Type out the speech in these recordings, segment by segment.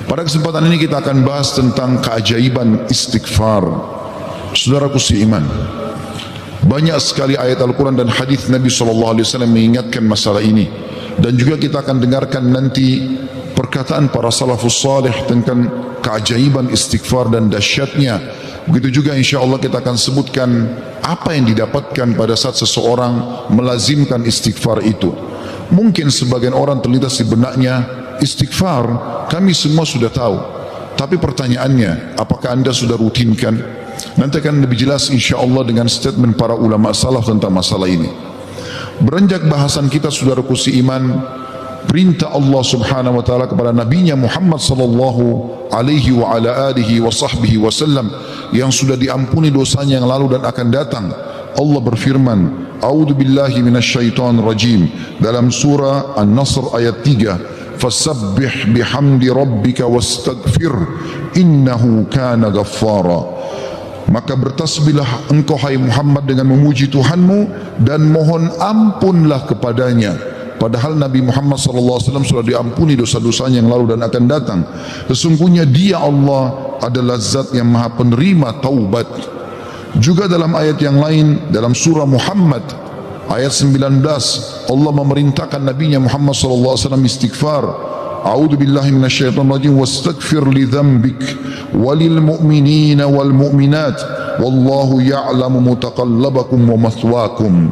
Pada kesempatan ini kita akan bahas tentang keajaiban istighfar. Saudaraku seiman, banyak sekali ayat Al-Quran dan hadis Nabi SAW mengingatkan masalah ini. Dan juga kita akan dengarkan nanti perkataan para salafus salih tentang keajaiban istighfar dan dahsyatnya. Begitu juga insya Allah kita akan sebutkan apa yang didapatkan pada saat seseorang melazimkan istighfar itu. Mungkin sebagian orang terlintas di benaknya, istighfar kami semua sudah tahu, tapi pertanyaannya, apakah anda sudah rutinkan? Nanti akan lebih jelas insya Allah dengan statement para ulama salaf tentang masalah ini. Beranjak bahasan kita saudaraku seiman, perintah Allah subhanahu wa ta'ala kepada Nabinya Muhammad sallallahu alaihi wa ala alihi wa sahbihi wasallam yang sudah diampuni dosanya yang lalu dan akan datang. Allah berfirman, A'udzu billahi minasyaitonir rajim, dalam surah An-Nasr ayat 3, fasabbih bihamdi rabbika wastaghfir innahu kana ghaffara. Maka bertasbihlah engkau hai Muhammad dengan memuji Tuhanmu dan mohon ampunlah kepadanya. Padahal Nabi Muhammad SAW sudah diampuni dosa-dosanya yang lalu dan akan datang. Sesungguhnya Dia Allah adalah Zat yang Maha Penerima taubat. Juga dalam ayat yang lain dalam surah Muhammad ayat 19, Allah memerintahkan Nabinya Muhammad SAW istighfar. A'udzu billahi minasyaitonir rajim wastaghfir li dzambik walil mu'minina wal mu'minat wallahu ya'lamu mutaqallabakum wa mathwaakum.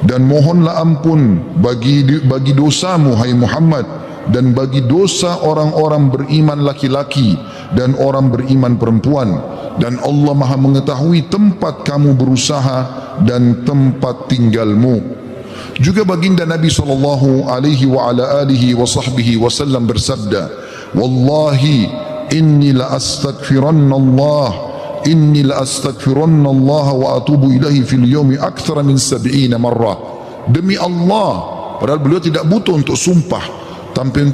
Dan mohonlah ampun bagi dosamu hai Muhammad dan bagi dosa orang-orang beriman laki-laki dan orang beriman perempuan, dan Allah Maha mengetahui tempat kamu berusaha dan tempat tinggalmu. Juga baginda Nabi sallallahu alaihi wa ala alihi wa sahbihi wasallam bersabda, wallahi inni la astaghfiranna Allah wa atubu ilaihi fil yawmi akthara min 70 marrah. Demi Allah, padahal beliau tidak butuh untuk sumpah, tapi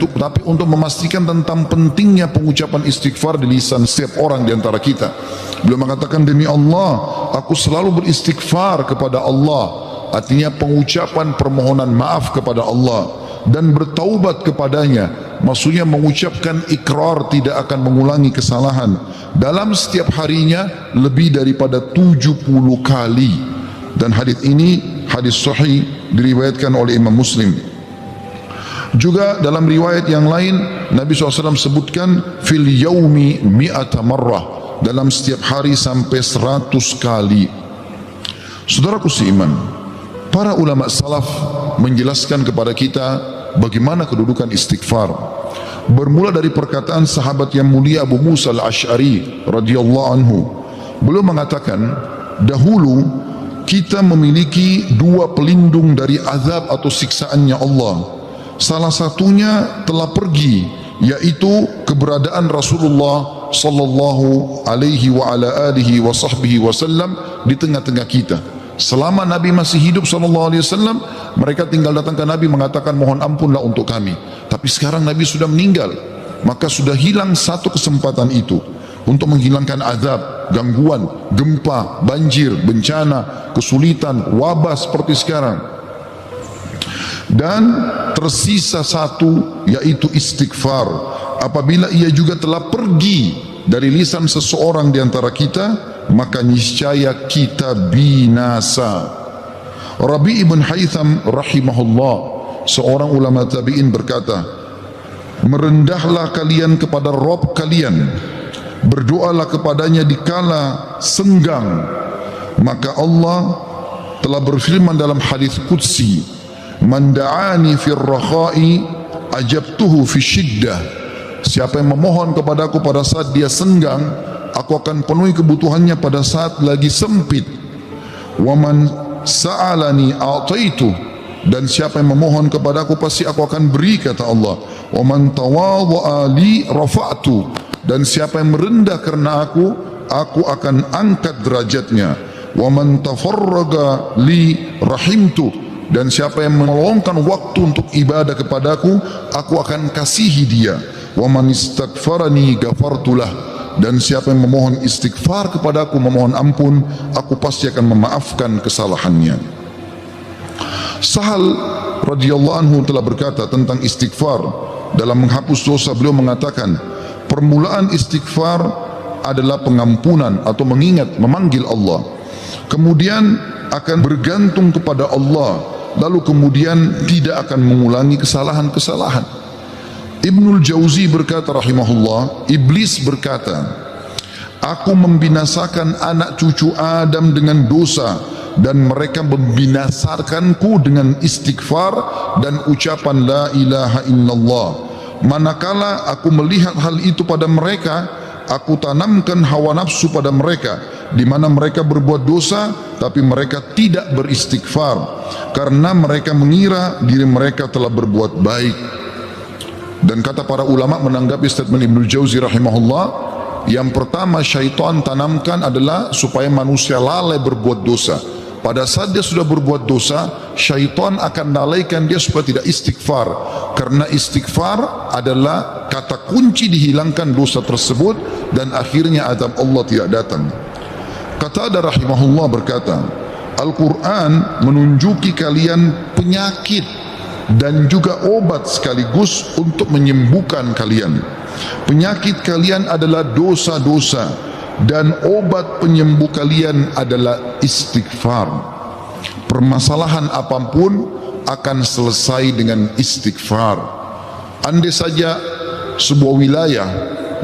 untuk memastikan tentang pentingnya pengucapan istighfar di lisan setiap orang di antara kita. Beliau mengatakan, demi Allah, aku selalu beristighfar kepada Allah. Artinya pengucapan permohonan maaf kepada Allah dan bertaubat kepadanya. Maksudnya mengucapkan ikrar tidak akan mengulangi kesalahan dalam setiap harinya lebih daripada 70 kali. Dan hadis ini hadis sahih diriwayatkan oleh Imam Muslim. Juga dalam riwayat yang lain Nabi SAW sebutkan fil yaumi mi'ata marrah, dalam setiap hari sampai 100 kali. Saudaraku seiman, para ulama salaf menjelaskan kepada kita bagaimana kedudukan istighfar. Bermula dari perkataan sahabat yang mulia Abu Musa al-Ash'ari radhiyallahu anhu. Beliau mengatakan, dahulu kita memiliki dua pelindung dari azab atau siksaannya Allah. Salah satunya telah pergi, yaitu keberadaan Rasulullah sallallahu alaihi wa ala alihi wa sahbihi wasallam di tengah-tengah kita. Selama Nabi masih hidup SAW, mereka tinggal datang ke Nabi mengatakan mohon ampunlah untuk kami. Tapi sekarang Nabi sudah meninggal, maka sudah hilang satu kesempatan itu untuk menghilangkan azab, gangguan, gempa, banjir, bencana, kesulitan, wabah seperti sekarang. Dan tersisa satu, yaitu istighfar. Apabila ia juga telah pergi dari lisan seseorang di antara kita, maka niscaya kita binasa. Rabi' ibn Haytham rahimahullah, seorang ulama tabi'in berkata, merendahlah kalian kepada Rabb kalian, berdoalah kepadanya dikala senggang, maka Allah telah berfirman dalam hadis qudsi, man da'ani fir rakha'i ajabtuhu fi syiddah. Siapa yang memohon kepadaku pada saat dia senggang, aku akan penuhi kebutuhannya pada saat lagi sempit. Wa man sa'alani a'taitu, dan siapa yang memohon kepadaku pasti aku akan beri, kata Allah. Wa man tawadha'a li rafa'tu, dan siapa yang merendah karena aku akan angkat derajatnya. Wa man tafarraga li rahimtu, dan siapa yang meluangkan waktu untuk ibadah kepadaku, aku akan kasihi dia. Wa man istaghfarani ghafartulah, dan siapa yang memohon istighfar kepadaku, memohon ampun, aku pasti akan memaafkan kesalahannya. Sahal radhiyallahu anhu telah berkata tentang istighfar dalam menghapus dosa. Beliau mengatakan, Permulaan istighfar adalah pengampunan atau mengingat, memanggil Allah. Kemudian akan bergantung kepada Allah, lalu kemudian tidak akan mengulangi kesalahan-kesalahan. Ibnul Jauzi berkata rahimahullah, iblis berkata, aku membinasakan anak cucu Adam dengan dosa, dan mereka membinasakanku dengan istighfar dan ucapan la ilaha illallah. Manakala aku melihat hal itu pada mereka, aku tanamkan hawa nafsu pada mereka, di mana mereka berbuat dosa tapi mereka tidak beristighfar, karena mereka mengira diri mereka telah berbuat baik. Dan kata para ulama menanggapi statement Ibnu Jauzi rahimahullah, yang pertama syaitan tanamkan adalah supaya manusia lalai berbuat dosa. Pada saat dia sudah berbuat dosa, syaitan akan lalaikan dia supaya tidak istighfar, karena istighfar adalah kata kunci dihilangkan dosa tersebut dan akhirnya azab Allah tidak datang. Qatadah rahimahullah berkata, Al-Quran menunjuki kalian penyakit dan juga obat sekaligus untuk menyembuhkan kalian. Penyakit kalian adalah dosa-dosa, dan obat penyembuh kalian adalah istighfar. Permasalahan apapun akan selesai dengan istighfar. Andai saja sebuah wilayah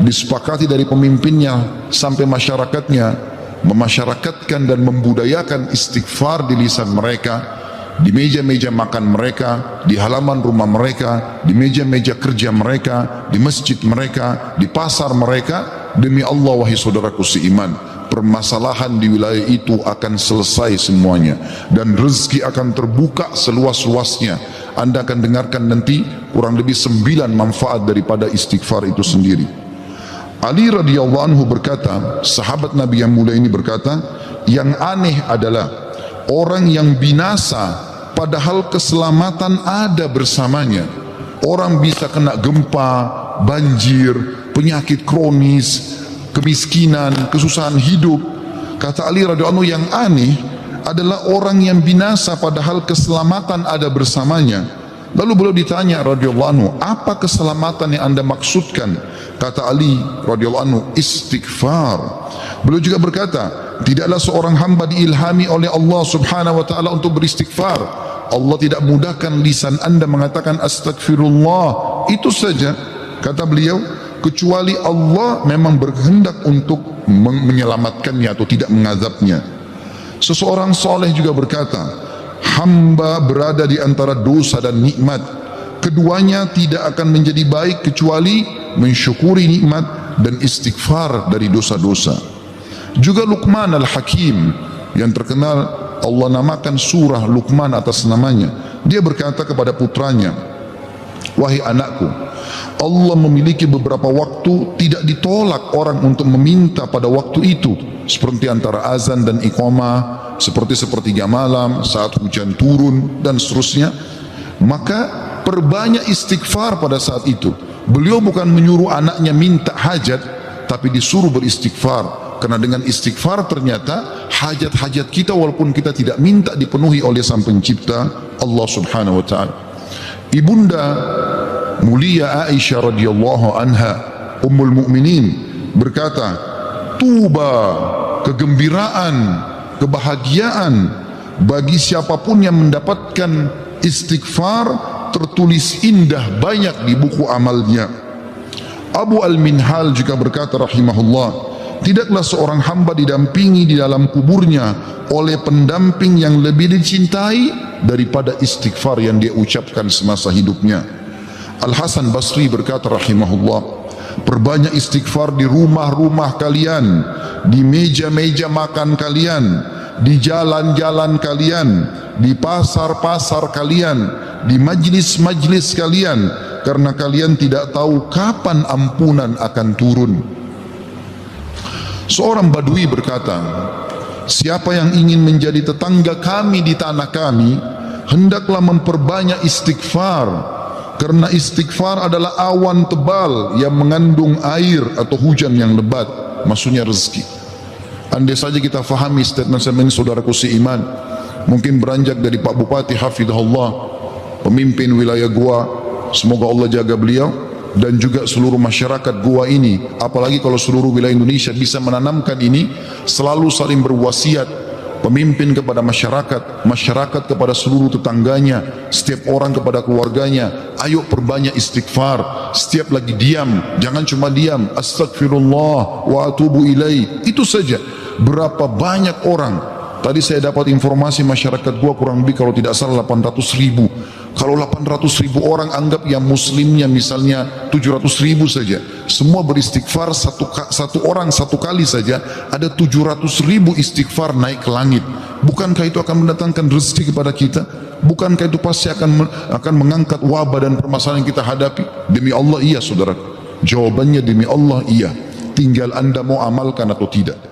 disepakati dari pemimpinnya sampai masyarakatnya memasyarakatkan dan membudayakan istighfar di lisan mereka, di meja-meja makan mereka, di halaman rumah mereka, di meja-meja kerja mereka, di masjid mereka, di pasar mereka, demi Allah wahai saudaraku seiman, permasalahan di wilayah itu akan selesai semuanya dan rezeki akan terbuka seluas-luasnya. Anda akan dengarkan nanti kurang lebih 9 manfaat daripada istighfar itu sendiri. Ali radhiyallahu anhu berkata, sahabat Nabi yang mulia ini berkata, yang aneh adalah orang yang binasa padahal keselamatan ada bersamanya. Orang bisa kena gempa, banjir, penyakit kronis, kemiskinan, kesusahan hidup. Kata Ali radhiyallahu anhu, yang aneh adalah orang yang binasa padahal keselamatan ada bersamanya. Lalu beliau ditanya radhiyallahu anhu, apa keselamatan yang Anda maksudkan? Kata Ali radhiyallahu anhu, istighfar. Beliau juga berkata, tidaklah seorang hamba diilhami oleh Allah subhanahu wa ta'ala untuk beristighfar, Allah tidak mudahkan lisan Anda mengatakan astagfirullah, itu saja, kata beliau, kecuali Allah memang berkehendak untuk menyelamatkannya atau tidak mengazabnya. Seseorang soleh juga berkata, hamba berada di antara dosa dan nikmat, keduanya tidak akan menjadi baik kecuali mensyukuri nikmat dan istighfar dari dosa-dosa. Juga Luqman al-Hakim yang terkenal, Allah namakan surah Luqman atas namanya. Dia berkata kepada putranya, wahai anakku, Allah memiliki beberapa waktu tidak ditolak orang untuk meminta pada waktu itu, seperti antara azan dan iqamah, seperti sepertiga malam, saat hujan turun, dan seterusnya. Maka perbanyak istighfar pada saat itu. Beliau bukan menyuruh anaknya minta hajat, tapi disuruh beristighfar, karena dengan istighfar ternyata hajat-hajat kita walaupun kita tidak minta dipenuhi oleh Sang Pencipta Allah Subhanahu wa taala. Ibunda mulia Aisyah radhiyallahu anha, Ummul Mukminin, berkata, tuba, kegembiraan, kebahagiaan bagi siapapun yang mendapatkan istighfar tertulis indah banyak di buku amalnya. Abu Al-Minhal juga berkata rahimahullah, tidaklah seorang hamba didampingi di dalam kuburnya oleh pendamping yang lebih dicintai daripada istighfar yang dia ucapkan semasa hidupnya. Al-Hasan Basri berkata rahimahullah, perbanyak istighfar di rumah-rumah kalian, di meja-meja makan kalian, di jalan-jalan kalian, di pasar-pasar kalian, di majlis-majlis kalian, karena kalian tidak tahu kapan ampunan akan turun. Seorang Badui berkata, siapa yang ingin menjadi tetangga kami di tanah kami, hendaklah memperbanyak istighfar, karena istighfar adalah awan tebal yang mengandung air atau hujan yang lebat, maksudnya rezeki. Andai saja kita fahami statement ini saudaraku seiman, mungkin beranjak dari Pak Bupati hafidhahullah, pemimpin wilayah Goa, semoga Allah jaga beliau, dan juga seluruh masyarakat gua ini, apalagi kalau seluruh wilayah Indonesia bisa menanamkan ini, selalu saling berwasiat, pemimpin kepada masyarakat, masyarakat kepada seluruh tetangganya, setiap orang kepada keluarganya, ayo perbanyak istighfar, setiap lagi diam, jangan cuma diam, astagfirullah wa atubu ilaih, itu saja. Berapa banyak orang, tadi saya dapat informasi masyarakat gua kurang lebih kalau tidak salah 800.000. Kalau 800.000 orang anggap yang muslimnya misalnya 700.000 saja, semua beristighfar satu orang satu kali saja, ada 700.000 istighfar naik ke langit. Bukankah itu akan mendatangkan rezeki kepada kita? Bukankah itu pasti akan mengangkat wabah dan permasalahan yang kita hadapi? Demi Allah iya saudara. Jawabannya demi Allah iya. Tinggal anda mau amalkan atau tidak.